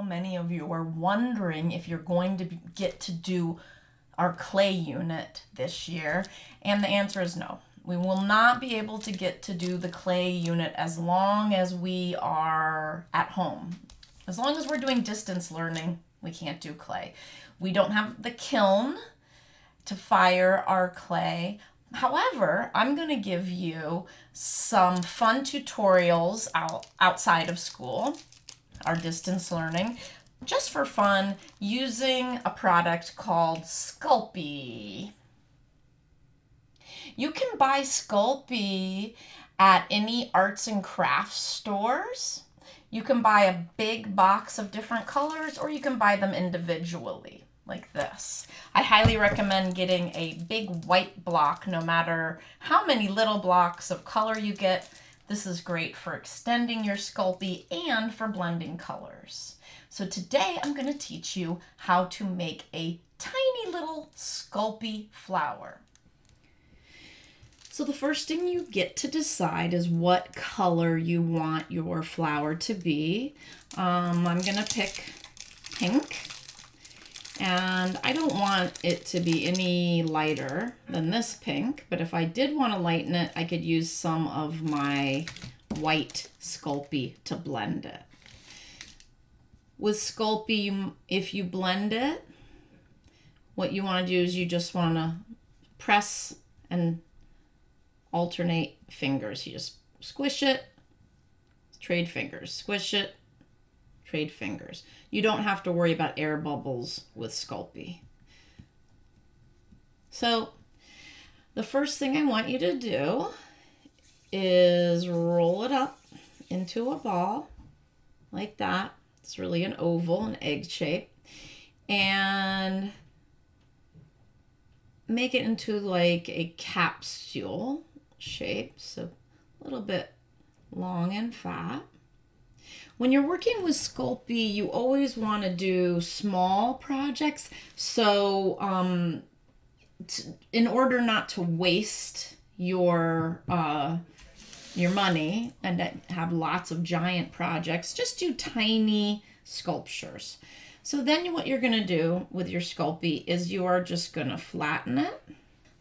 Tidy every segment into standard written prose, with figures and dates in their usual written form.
many of you are wondering if you're going to get to do our clay unit this year, and the answer is no. We will not be able to get to do the clay unit as long as we are at home. As long as we're doing distance learning, we can't do clay. We don't have the kiln to fire our clay. However, I'm going to give you some fun tutorials outside of school, our distance learning, just for fun, using a product called Sculpey. You can buy Sculpey at any arts and crafts stores. You can buy a big box of different colors, or you can buy them individually, like this. I highly recommend getting a big white block, no matter how many little blocks of color you get. This is great for extending your Sculpey and for blending colors. So today I'm going to teach you how to make a tiny little Sculpey flower. So the first thing you get to decide is what color you want your flower to be. I'm going to pick pink. And I don't want it to be any lighter than this pink, but if I did want to lighten it, I could use some of my white Sculpey to blend it. With Sculpey, if you blend it, what you want to do is you just want to press and alternate fingers. You just squish it, trade fingers, squish it, trade fingers. You don't have to worry about air bubbles with Sculpey. So the first thing I want you to do is roll it up into a ball like that. It's really an oval, an egg shape, and make it into like a capsule shape, so a little bit long and fat. When you're working with Sculpey, you always want to do small projects. So in order not to waste your money and have lots of giant projects, just do tiny sculptures. So then what you're going to do with your Sculpey is you are just going to flatten it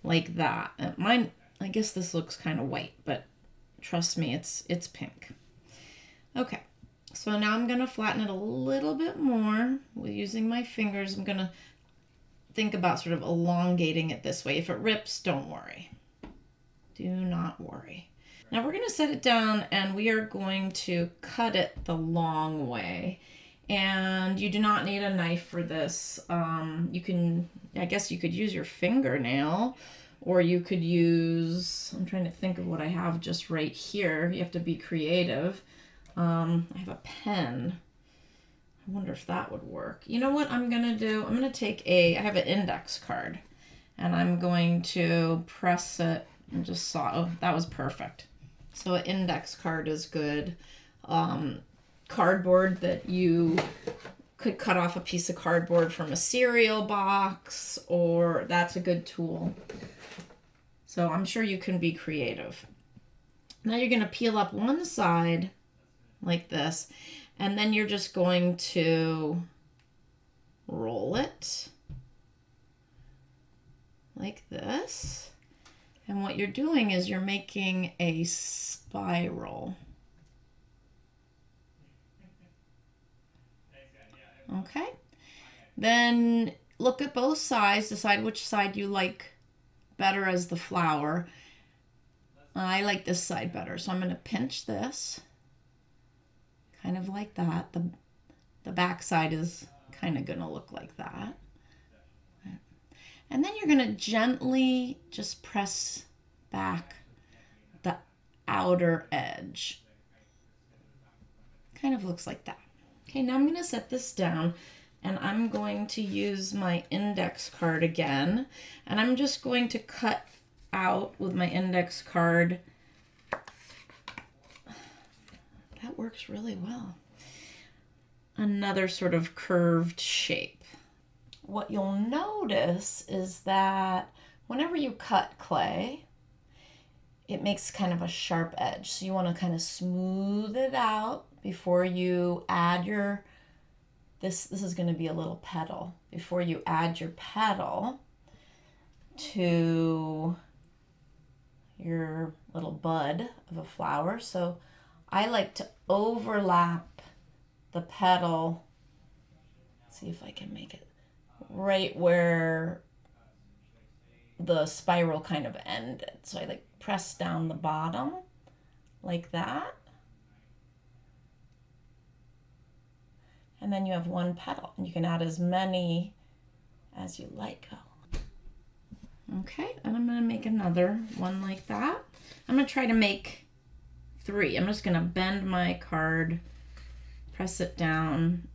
like that. Mine, I guess this looks kind of white, but trust me, it's pink. Okay. So now I'm going to flatten it a little bit more with using my fingers. I'm going to think about sort of elongating it this way. If it rips, don't worry. Do not worry. Now we're going to set it down and we are going to cut it the long way. And you do not need a knife for this. You can, I guess you could use your fingernail, or you could use, I'm trying to think of what I have just right here. You have to be creative. I have a pen. I wonder if that would work. You know what I'm going to do? I'm going to take I have an index card, and I'm going to press it and just saw. Oh, that was perfect. So an index card is good. Cardboard that you could cut off a piece of cardboard from a cereal box, or that's a good tool. So I'm sure you can be creative. Now you're going to peel up one side like this, and then you're just going to roll it like this. And what you're doing is you're making a spiral. Okay. Then look at both sides, decide which side you like better as the flower. I like this side better, so I'm going to pinch this. Kind of like that. The back side is kind of going to look like that. And then you're going to gently just press back the outer edge. Kind of looks like that. Okay, now I'm going to set this down, and I'm going to use my index card again, and I'm just going to cut out with my index card. That works really well. Another sort of curved shape. What you'll notice is that whenever you cut clay, it makes kind of a sharp edge. So you want to kind of smooth it out before you add your this is going to be a little petal. Before you add your petal to your little bud of a flower. So I like to overlap the petal. Let's see if I can make it right where the spiral kind of ended. So I like press down the bottom like that. And then you have one petal, and you can add as many as you like. Okay, and I'm gonna make another one like that. I'm gonna try to make 3. I'm just gonna bend my card, press it down,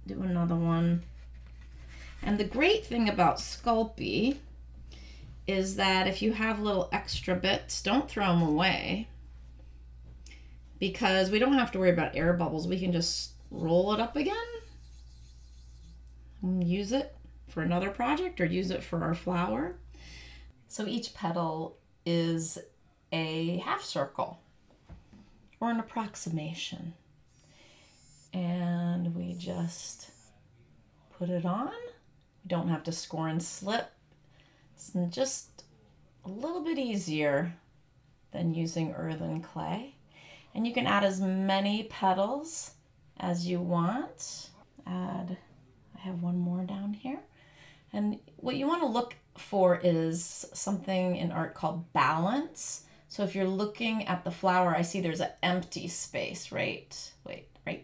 do another one. And the great thing about Sculpey is that if you have little extra bits, don't throw them away, because we don't have to worry about air bubbles. We can just roll it up again and use it for another project or use it for our flower. So each petal is a half circle or an approximation, and we just put it on. We don't have to score and slip. It's just a little bit easier than using earthen clay, and you can add as many petals as you want. I have one more down here. And what you want to look for is something in art called balance. So if you're looking at the flower, I see there's an empty space right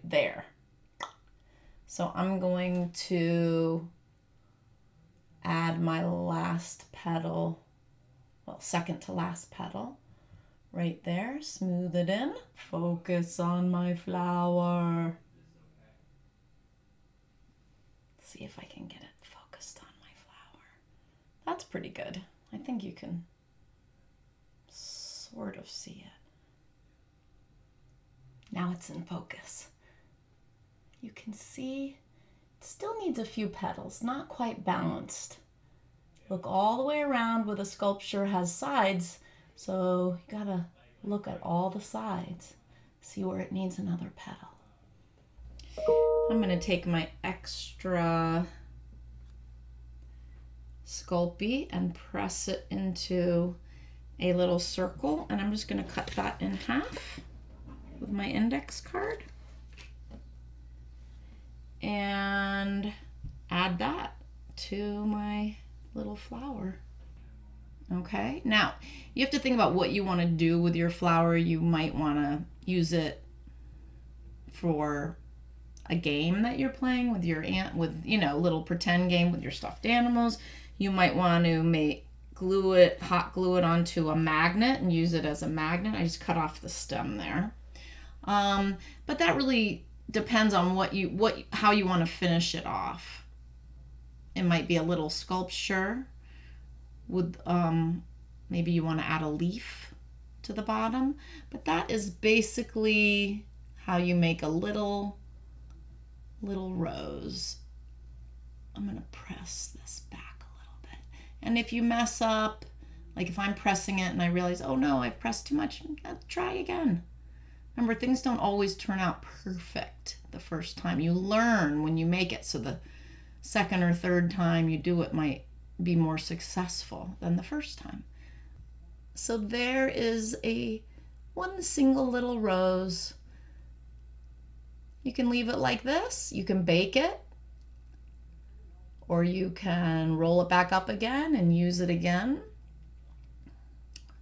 there. So I'm going to add my last petal, well, second to last petal right there. Smooth it in. Focus on my flower. See if I can get it focused on my flower. That's pretty good. I think you can sort of see it. Now it's in focus. You can see it still needs a few petals, not quite balanced. Look all the way around where the sculpture has sides, so you gotta look at all the sides, see where it needs another petal. I'm going to take my extra Sculpey and press it into a little circle, and I'm just going to cut that in half with my index card and add that to my little flower. Okay, now you have to think about what you want to do with your flower. You might want to use it for a game that you're playing with your little pretend game with your stuffed animals. You might want to hot glue it onto a magnet and use it as a magnet. I just cut off the stem there. But that really depends on how you want to finish it off. It might be a little sculpture with maybe you want to add a leaf to the bottom, but that is basically how you make a little rose. I'm gonna press this back a little bit, and if you mess up, like if I'm pressing it and I realize, oh no, I've pressed too much, try again. Remember, things don't always turn out perfect the first time. You learn when you make it, so the second or third time you do it might be more successful than the first time. So there is one single little rose. You can leave it like this. You can bake it, or you can roll it back up again and use it again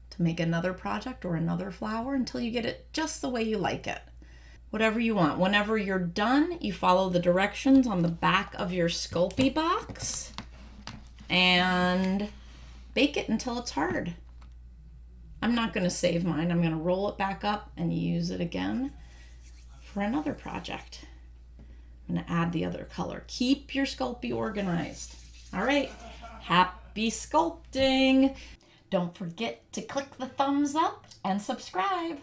to make another project or another flower until you get it just the way you like it. Whatever you want. Whenever you're done, you follow the directions on the back of your Sculpey box and bake it until it's hard. I'm not going to save mine. I'm going to roll it back up and use it again for another project. I'm going to add the other color. Keep your Sculpey organized. All right, happy sculpting. Don't forget to click the thumbs up and subscribe.